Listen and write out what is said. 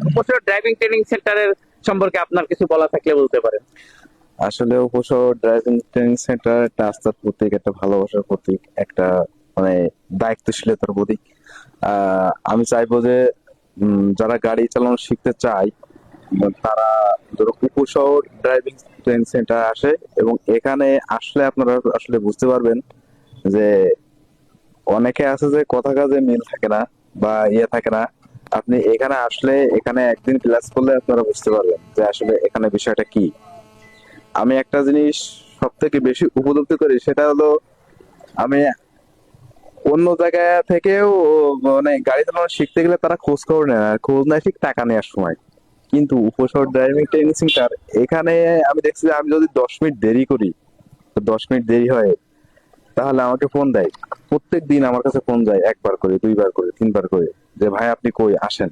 উপশহর driving training সেন্টারের সম্পর্কে আপনার কিছু বলা থাকলে বলতে পারেন। আসলে উপশহর ড্রাইভিং ট্রেনিং সেন্টার একটা আস্থার প্রতীক, একটা ভালোবাসার প্রতীক, একটা মানে দায়িত্বশীলতার প্রতীক। আমি চাইবো যে যারা গাড়ি চালানো শিখতে চায় তারা ধরো উপশহর ড্রাইভিং ট্রেনিং সেন্টার আসে, এবং এখানে আসলে আপনারা আসলে বুঝতে পারবেন যে অনেকে আছে যে কথা কাজে মিল থাকে না বা থাকে না। আপনি এখানে আসলে এখানে একদিন ক্লাস করলে আপনারা বুঝতে পারবেন যে আসলে এখানে বিষয়টা কি। আমি একটা জিনিস সব থেকে বেশি উপলব্ধি করি, সেটা হলো আমি অন্য জায়গা থেকেও মানে গাড়ি চালানো শিখতে গেলে তারা খোঁজ খবর নেয় না, খোঁজ নেয় ঠিক টাকা নেওয়ার সময়। কিন্তু উপশহর ড্রাইভিং ট্রেনিং সেন্টার এখানে আমি দেখছি যে আমি যদি 10 মিনিট দেরি করি, তো 10 মিনিট দেরি হয়, তাহলে আমাকে ফোন দেয়। প্রত্যেক দিন আমার কাছে ফোন যায়, একবার করে, দুইবার করে, তিনবার করে, যে ভাই আপনি কই আসেন।